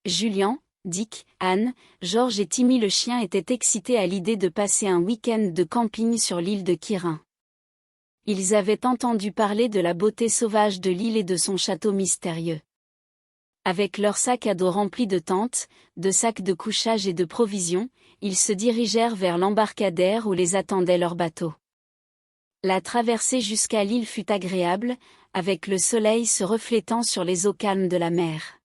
Julian, Dick, Anne, George et Timmy le chien étaient excités à l'idée de passer un week-end de camping sur l'île de Kirin. Ils avaient entendu parler de la beauté sauvage de l'île et de son château mystérieux. Avec leurs sacs à dos remplis de tentes, de sacs de couchage et de provisions, ils se dirigèrent vers l'embarcadère où les attendait leur bateau. La traversée jusqu'à l'île fut agréable, avec le soleil se reflétant sur les eaux calmes de la mer.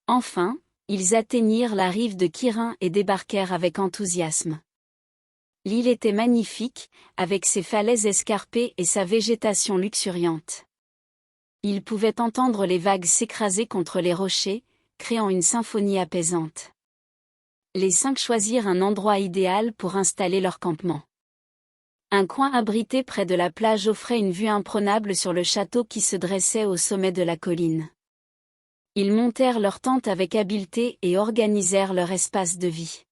Enfin, ils atteignirent la rive de Kirin et débarquèrent avec enthousiasme. L'île était magnifique, avec ses falaises escarpées et sa végétation luxuriante. Ils pouvaient entendre les vagues s'écraser contre les rochers, créant une symphonie apaisante. Les 5 choisirent un endroit idéal pour installer leur campement. Un coin abrité près de la plage offrait une vue imprenable sur le château qui se dressait au sommet de la colline. Ils montèrent leur tente avec habileté et organisèrent leur espace de vie.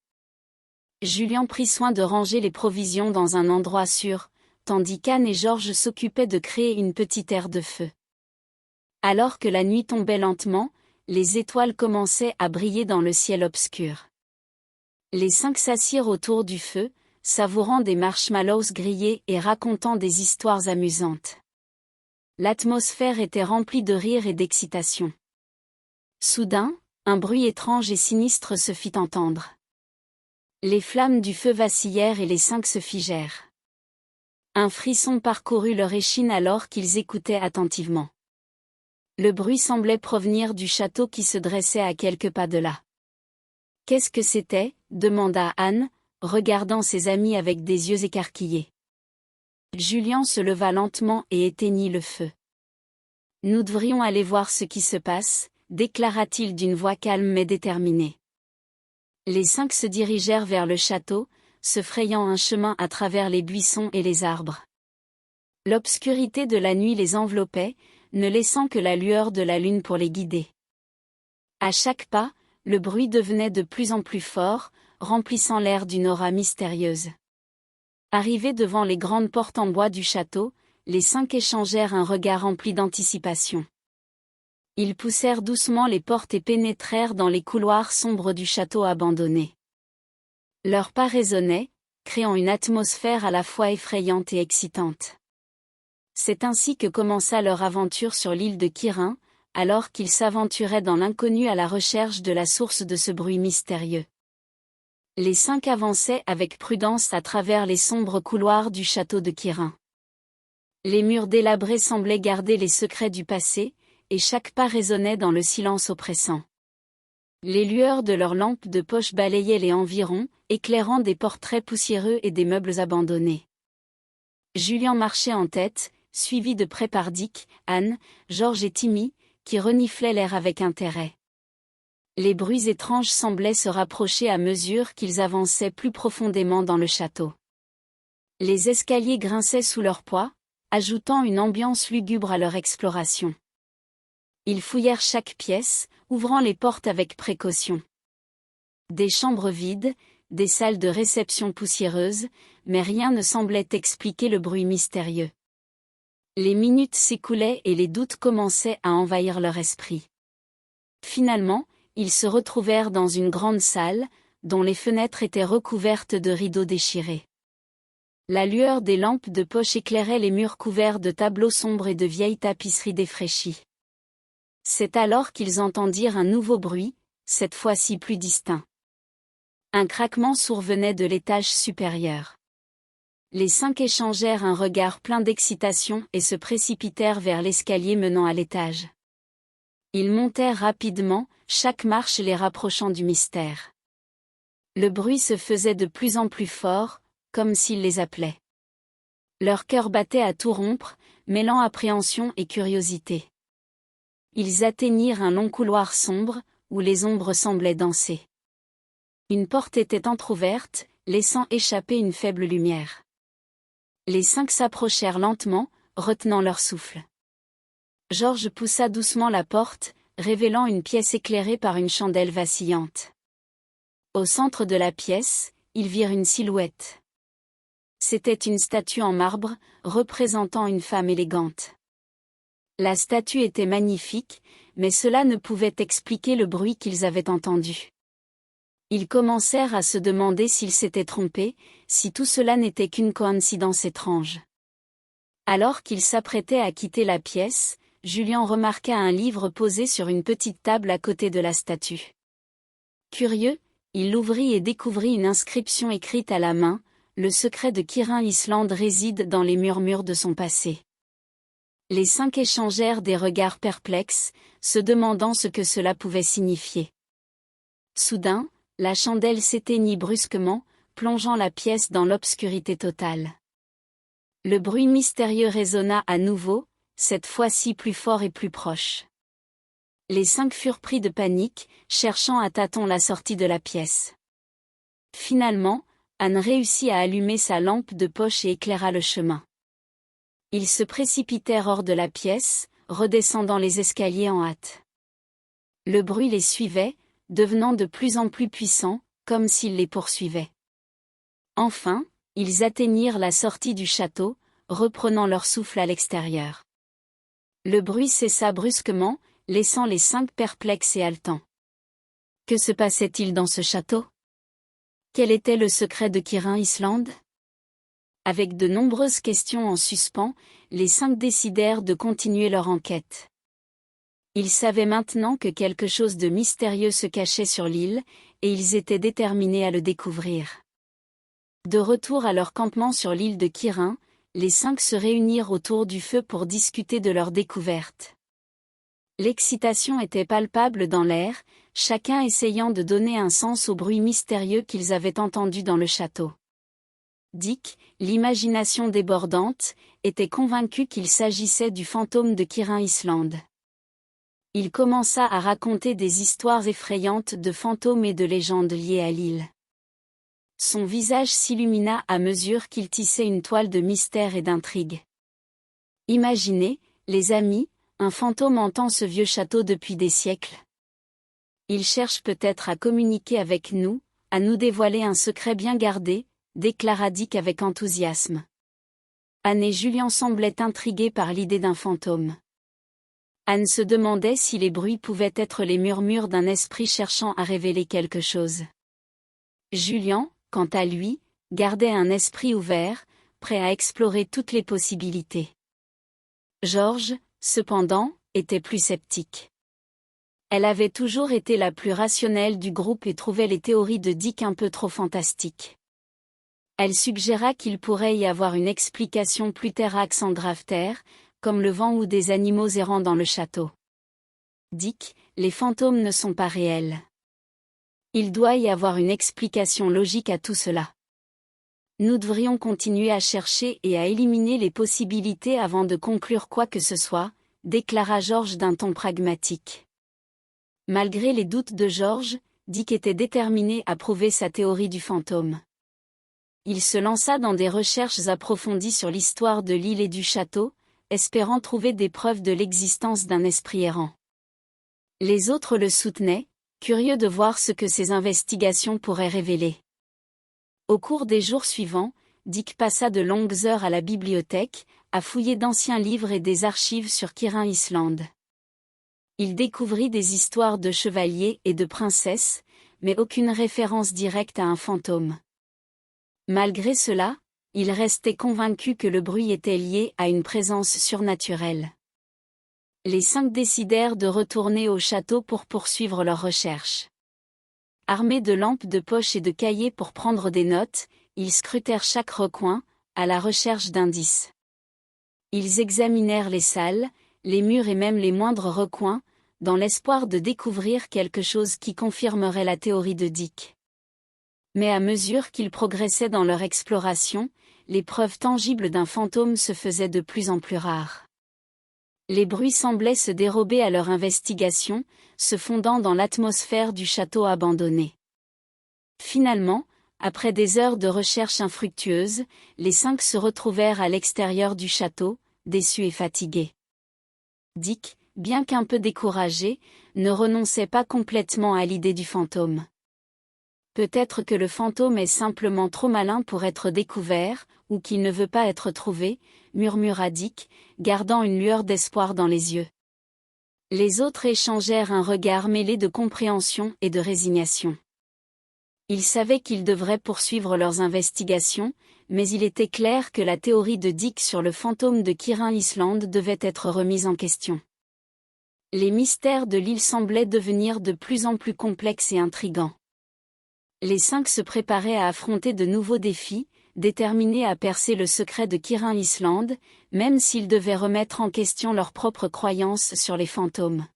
Julian prit soin de ranger les provisions dans un endroit sûr, tandis qu'Anne et George s'occupaient de créer une petite aire de feu. Alors que la nuit tombait lentement, les étoiles commençaient à briller dans le ciel obscur. Les 5 s'assirent autour du feu, savourant des marshmallows grillés et racontant des histoires amusantes. L'atmosphère était remplie de rire et d'excitation. Soudain, un bruit étrange et sinistre se fit entendre. Les flammes du feu vacillèrent et les 5 se figèrent. Un frisson parcourut leur échine alors qu'ils écoutaient attentivement. Le bruit semblait provenir du château qui se dressait à quelques pas de là. « Qu'est-ce que c'était » demanda Anne, regardant ses amis avec des yeux écarquillés. Julian se leva lentement et éteignit le feu. « Nous devrions aller voir ce qui se passe » déclara-t-il d'une voix calme mais déterminée. Les 5 se dirigèrent vers le château, se frayant un chemin à travers les buissons et les arbres. L'obscurité de la nuit les enveloppait, ne laissant que la lueur de la lune pour les guider. À chaque pas, le bruit devenait de plus en plus fort, remplissant l'air d'une aura mystérieuse. Arrivés devant les grandes portes en bois du château, les 5 échangèrent un regard rempli d'anticipation. Ils poussèrent doucement les portes et pénétrèrent dans les couloirs sombres du château abandonné. Leurs pas résonnaient, créant une atmosphère à la fois effrayante et excitante. C'est ainsi que commença leur aventure sur l'île de Kirin, alors qu'ils s'aventuraient dans l'inconnu à la recherche de la source de ce bruit mystérieux. Les 5 avançaient avec prudence à travers les sombres couloirs du château de Kirin. Les murs délabrés semblaient garder les secrets du passé, et chaque pas résonnait dans le silence oppressant. Les lueurs de leurs lampes de poche balayaient les environs, éclairant des portraits poussiéreux et des meubles abandonnés. Julian marchait en tête, suivi de près par Dick, Anne, George et Timmy, qui reniflaient l'air avec intérêt. Les bruits étranges semblaient se rapprocher à mesure qu'ils avançaient plus profondément dans le château. Les escaliers grinçaient sous leur poids, ajoutant une ambiance lugubre à leur exploration. Ils fouillèrent chaque pièce, ouvrant les portes avec précaution. Des chambres vides, des salles de réception poussiéreuses, mais rien ne semblait expliquer le bruit mystérieux. Les minutes s'écoulaient et les doutes commençaient à envahir leur esprit. Finalement, ils se retrouvèrent dans une grande salle, dont les fenêtres étaient recouvertes de rideaux déchirés. La lueur des lampes de poche éclairait les murs couverts de tableaux sombres et de vieilles tapisseries défraîchies. C'est alors qu'ils entendirent un nouveau bruit, cette fois-ci plus distinct. Un craquement survenait de l'étage supérieur. Les 5 échangèrent un regard plein d'excitation et se précipitèrent vers l'escalier menant à l'étage. Ils montèrent rapidement, chaque marche les rapprochant du mystère. Le bruit se faisait de plus en plus fort, comme s'il les appelait. Leur cœur battait à tout rompre, mêlant appréhension et curiosité. Ils atteignirent un long couloir sombre, où les ombres semblaient danser. Une porte était entr'ouverte, laissant échapper une faible lumière. Les 5 s'approchèrent lentement, retenant leur souffle. George poussa doucement la porte, révélant une pièce éclairée par une chandelle vacillante. Au centre de la pièce, ils virent une silhouette. C'était une statue en marbre, représentant une femme élégante. La statue était magnifique, mais cela ne pouvait expliquer le bruit qu'ils avaient entendu. Ils commencèrent à se demander s'ils s'étaient trompés, si tout cela n'était qu'une coïncidence étrange. Alors qu'ils s'apprêtaient à quitter la pièce, Julian remarqua un livre posé sur une petite table à côté de la statue. Curieux, il l'ouvrit et découvrit une inscription écrite à la main: « Le secret de Kirin Island réside dans les murmures de son passé. » Les 5 échangèrent des regards perplexes, se demandant ce que cela pouvait signifier. Soudain, la chandelle s'éteignit brusquement, plongeant la pièce dans l'obscurité totale. Le bruit mystérieux résonna à nouveau, cette fois-ci plus fort et plus proche. Les 5 furent pris de panique, cherchant à tâtons la sortie de la pièce. Finalement, Anne réussit à allumer sa lampe de poche et éclaira le chemin. Ils se précipitèrent hors de la pièce, redescendant les escaliers en hâte. Le bruit les suivait, devenant de plus en plus puissant, comme s'il les poursuivait. Enfin, ils atteignirent la sortie du château, reprenant leur souffle à l'extérieur. Le bruit cessa brusquement, laissant les 5 perplexes et haletants. Que se passait-il dans ce château? Quel était le secret de Kirin Island? Avec de nombreuses questions en suspens, les 5 décidèrent de continuer leur enquête. Ils savaient maintenant que quelque chose de mystérieux se cachait sur l'île, et ils étaient déterminés à le découvrir. De retour à leur campement sur l'île de Kirin, les 5 se réunirent autour du feu pour discuter de leur découverte. L'excitation était palpable dans l'air, chacun essayant de donner un sens au bruit mystérieux qu'ils avaient entendu dans le château. Dick, l'imagination débordante, était convaincu qu'il s'agissait du fantôme de Kirin Island. Il commença à raconter des histoires effrayantes de fantômes et de légendes liées à l'île. Son visage s'illumina à mesure qu'il tissait une toile de mystère et d'intrigue. Imaginez, les amis, un fantôme entend ce vieux château depuis des siècles. Il cherche peut-être à communiquer avec nous, à nous dévoiler un secret bien gardé, déclara Dick avec enthousiasme. Anne et Julian semblaient intrigués par l'idée d'un fantôme. Anne se demandait si les bruits pouvaient être les murmures d'un esprit cherchant à révéler quelque chose. Julian, quant à lui, gardait un esprit ouvert, prêt à explorer toutes les possibilités. George, cependant, était plus sceptique. Elle avait toujours été la plus rationnelle du groupe et trouvait les théories de Dick un peu trop fantastiques. Elle suggéra qu'il pourrait y avoir une explication plus terrax en grave terre, comme le vent ou des animaux errant dans le château. Dick, les fantômes ne sont pas réels. Il doit y avoir une explication logique à tout cela. Nous devrions continuer à chercher et à éliminer les possibilités avant de conclure quoi que ce soit, déclara George d'un ton pragmatique. Malgré les doutes de George, Dick était déterminé à prouver sa théorie du fantôme. Il se lança dans des recherches approfondies sur l'histoire de l'île et du château, espérant trouver des preuves de l'existence d'un esprit errant. Les autres le soutenaient, curieux de voir ce que ces investigations pourraient révéler. Au cours des jours suivants, Dick passa de longues heures à la bibliothèque, à fouiller d'anciens livres et des archives sur Kirin Island. Il découvrit des histoires de chevaliers et de princesses, mais aucune référence directe à un fantôme. Malgré cela, il restait convaincu que le bruit était lié à une présence surnaturelle. Les 5 décidèrent de retourner au château pour poursuivre leurs recherches. Armés de lampes de poche et de cahiers pour prendre des notes, ils scrutèrent chaque recoin, à la recherche d'indices. Ils examinèrent les salles, les murs et même les moindres recoins, dans l'espoir de découvrir quelque chose qui confirmerait la théorie de Dick. Mais à mesure qu'ils progressaient dans leur exploration, les preuves tangibles d'un fantôme se faisaient de plus en plus rares. Les bruits semblaient se dérober à leur investigation, se fondant dans l'atmosphère du château abandonné. Finalement, après des heures de recherche infructueuses, les 5 se retrouvèrent à l'extérieur du château, déçus et fatigués. Dick, bien qu'un peu découragé, ne renonçait pas complètement à l'idée du fantôme. Peut-être que le fantôme est simplement trop malin pour être découvert, ou qu'il ne veut pas être trouvé, murmura Dick, gardant une lueur d'espoir dans les yeux. Les autres échangèrent un regard mêlé de compréhension et de résignation. Ils savaient qu'ils devraient poursuivre leurs investigations, mais il était clair que la théorie de Dick sur le fantôme de Kirin Island devait être remise en question. Les mystères de l'île semblaient devenir de plus en plus complexes et intrigants. Les 5 se préparaient à affronter de nouveaux défis, déterminés à percer le secret de Kirin Island, même s'ils devaient remettre en question leurs propres croyances sur les fantômes.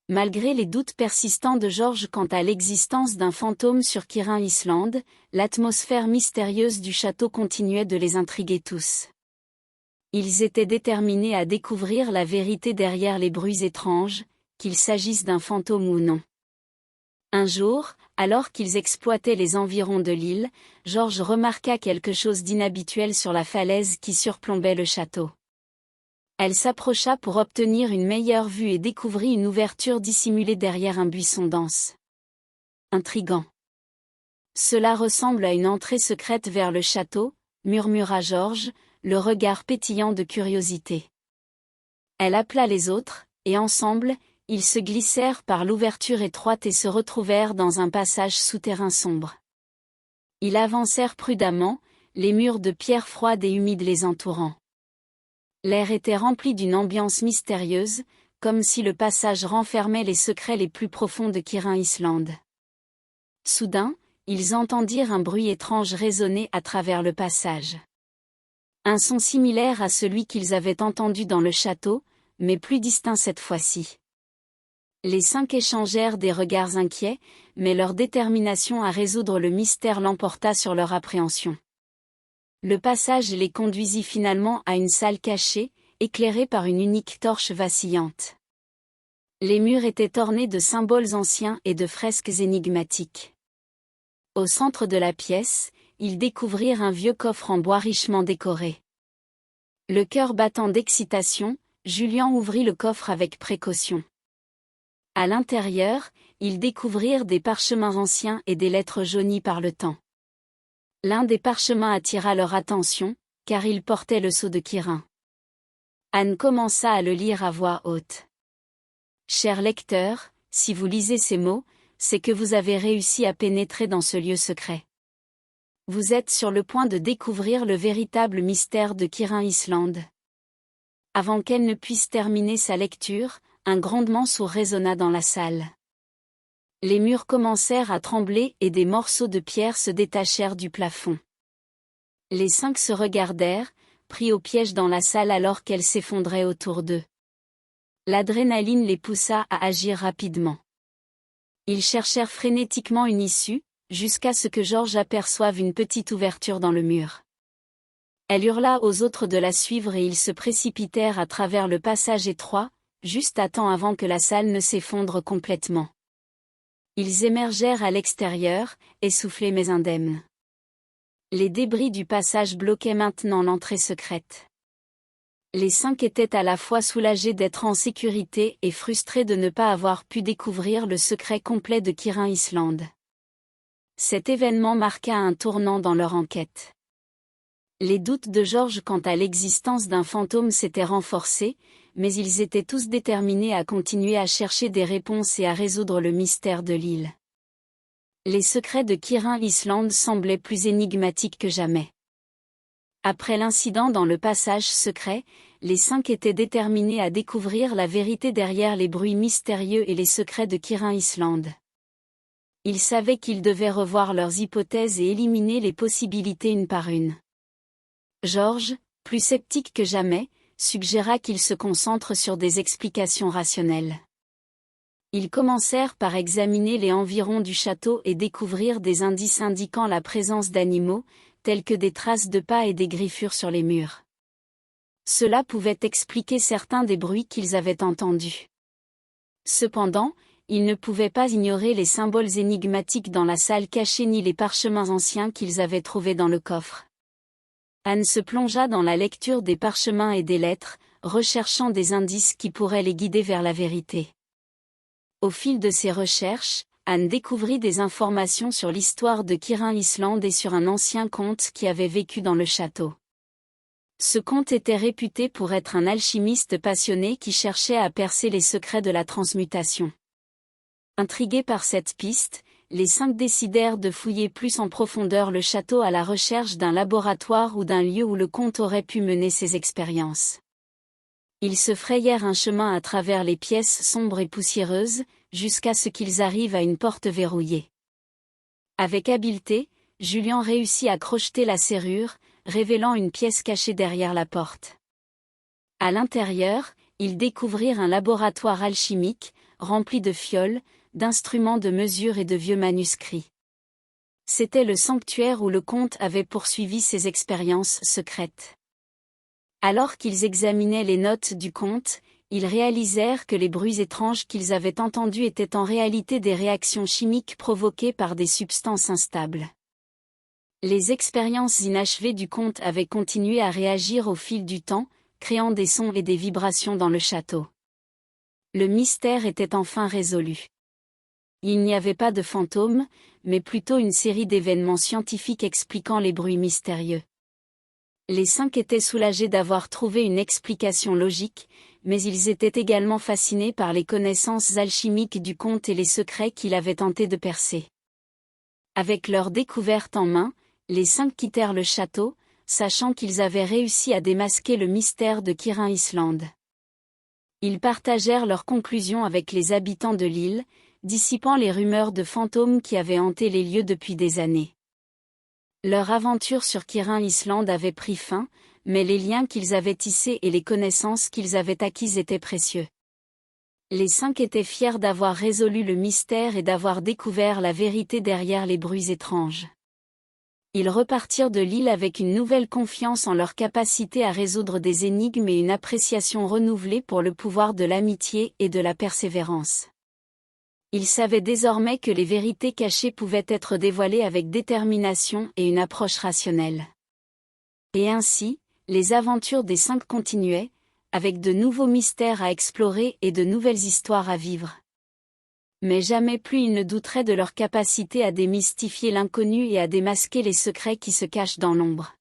Malgré les doutes persistants de George quant à l'existence d'un fantôme sur Kirin Island, l'atmosphère mystérieuse du château continuait de les intriguer tous. Ils étaient déterminés à découvrir la vérité derrière les bruits étranges, qu'il s'agisse d'un fantôme ou non. Un jour, alors qu'ils exploitaient les environs de l'île, George remarqua quelque chose d'inhabituel sur la falaise qui surplombait le château. Elle s'approcha pour obtenir une meilleure vue et découvrit une ouverture dissimulée derrière un buisson dense. Intriguant. Cela ressemble à une entrée secrète vers le château, murmura George, le regard pétillant de curiosité. Elle appela les autres, et ensemble, ils se glissèrent par l'ouverture étroite et se retrouvèrent dans un passage souterrain sombre. Ils avancèrent prudemment, les murs de pierre froide et humide les entourant. L'air était rempli d'une ambiance mystérieuse, comme si le passage renfermait les secrets les plus profonds de Kirin Island. Soudain, ils entendirent un bruit étrange résonner à travers le passage. Un son similaire à celui qu'ils avaient entendu dans le château, mais plus distinct cette fois-ci. Les 5 échangèrent des regards inquiets, mais leur détermination à résoudre le mystère l'emporta sur leur appréhension. Le passage les conduisit finalement à une salle cachée, éclairée par une unique torche vacillante. Les murs étaient ornés de symboles anciens et de fresques énigmatiques. Au centre de la pièce, ils découvrirent un vieux coffre en bois richement décoré. Le cœur battant d'excitation, Julien ouvrit le coffre avec précaution. À l'intérieur, ils découvrirent des parchemins anciens et des lettres jaunies par le temps. L'un des parchemins attira leur attention, car il portait le sceau de Kirin. Anne commença à le lire à voix haute. « Cher lecteur, si vous lisez ces mots, c'est que vous avez réussi à pénétrer dans ce lieu secret. Vous êtes sur le point de découvrir le véritable mystère de Kirin Island. » Avant qu'elle ne puisse terminer sa lecture, un grondement sourd résonna dans la salle. Les murs commencèrent à trembler et des morceaux de pierre se détachèrent du plafond. Les 5 se regardèrent, pris au piège dans la salle alors qu'elle s'effondrait autour d'eux. L'adrénaline les poussa à agir rapidement. Ils cherchèrent frénétiquement une issue, jusqu'à ce que George aperçoive une petite ouverture dans le mur. Elle hurla aux autres de la suivre et ils se précipitèrent à travers le passage étroit, juste à temps avant que la salle ne s'effondre complètement. Ils émergèrent à l'extérieur, essoufflés mais indemnes. Les débris du passage bloquaient maintenant l'entrée secrète. Les 5 étaient à la fois soulagés d'être en sécurité et frustrés de ne pas avoir pu découvrir le secret complet de Kirin Island. Cet événement marqua un tournant dans leur enquête. Les doutes de George quant à l'existence d'un fantôme s'étaient renforcés, mais ils étaient tous déterminés à continuer à chercher des réponses et à résoudre le mystère de l'île. Les secrets de Kirin Island semblaient plus énigmatiques que jamais. Après l'incident dans le passage secret, les 5 étaient déterminés à découvrir la vérité derrière les bruits mystérieux et les secrets de Kirin Island. Ils savaient qu'ils devaient revoir leurs hypothèses et éliminer les possibilités une par une. George, plus sceptique que jamais, suggéra qu'ils se concentrent sur des explications rationnelles. Ils commencèrent par examiner les environs du château et découvrir des indices indiquant la présence d'animaux, tels que des traces de pas et des griffures sur les murs. Cela pouvait expliquer certains des bruits qu'ils avaient entendus. Cependant, ils ne pouvaient pas ignorer les symboles énigmatiques dans la salle cachée ni les parchemins anciens qu'ils avaient trouvés dans le coffre. Anne se plongea dans la lecture des parchemins et des lettres, recherchant des indices qui pourraient les guider vers la vérité. Au fil de ses recherches, Anne découvrit des informations sur l'histoire de Kirin Island et sur un ancien comte qui avait vécu dans le château. Ce comte était réputé pour être un alchimiste passionné qui cherchait à percer les secrets de la transmutation. Intrigués par cette piste, les 5 décidèrent de fouiller plus en profondeur le château à la recherche d'un laboratoire ou d'un lieu où le comte aurait pu mener ses expériences. Ils se frayèrent un chemin à travers les pièces sombres et poussiéreuses, jusqu'à ce qu'ils arrivent à une porte verrouillée. Avec habileté, Julien réussit à crocheter la serrure, révélant une pièce cachée derrière la porte. À l'intérieur, ils découvrirent un laboratoire alchimique, rempli de fioles, d'instruments de mesure et de vieux manuscrits. C'était le sanctuaire où le comte avait poursuivi ses expériences secrètes. Alors qu'ils examinaient les notes du comte, ils réalisèrent que les bruits étranges qu'ils avaient entendus étaient en réalité des réactions chimiques provoquées par des substances instables. Les expériences inachevées du comte avaient continué à réagir au fil du temps, créant des sons et des vibrations dans le château. Le mystère était enfin résolu. Il n'y avait pas de fantômes, mais plutôt une série d'événements scientifiques expliquant les bruits mystérieux. Les 5 étaient soulagés d'avoir trouvé une explication logique, mais ils étaient également fascinés par les connaissances alchimiques du comte et les secrets qu'il avait tenté de percer. Avec leur découverte en main, les 5 quittèrent le château, sachant qu'ils avaient réussi à démasquer le mystère de Kirin Island. Ils partagèrent leurs conclusions avec les habitants de l'île, dissipant les rumeurs de fantômes qui avaient hanté les lieux depuis des années. Leur aventure sur Kirin Island avait pris fin, mais les liens qu'ils avaient tissés et les connaissances qu'ils avaient acquises étaient précieux. Les 5 étaient fiers d'avoir résolu le mystère et d'avoir découvert la vérité derrière les bruits étranges. Ils repartirent de l'île avec une nouvelle confiance en leur capacité à résoudre des énigmes et une appréciation renouvelée pour le pouvoir de l'amitié et de la persévérance. Ils savaient désormais que les vérités cachées pouvaient être dévoilées avec détermination et une approche rationnelle. Et ainsi, les aventures des 5 continuaient, avec de nouveaux mystères à explorer et de nouvelles histoires à vivre. Mais jamais plus ils ne douteraient de leur capacité à démystifier l'inconnu et à démasquer les secrets qui se cachent dans l'ombre.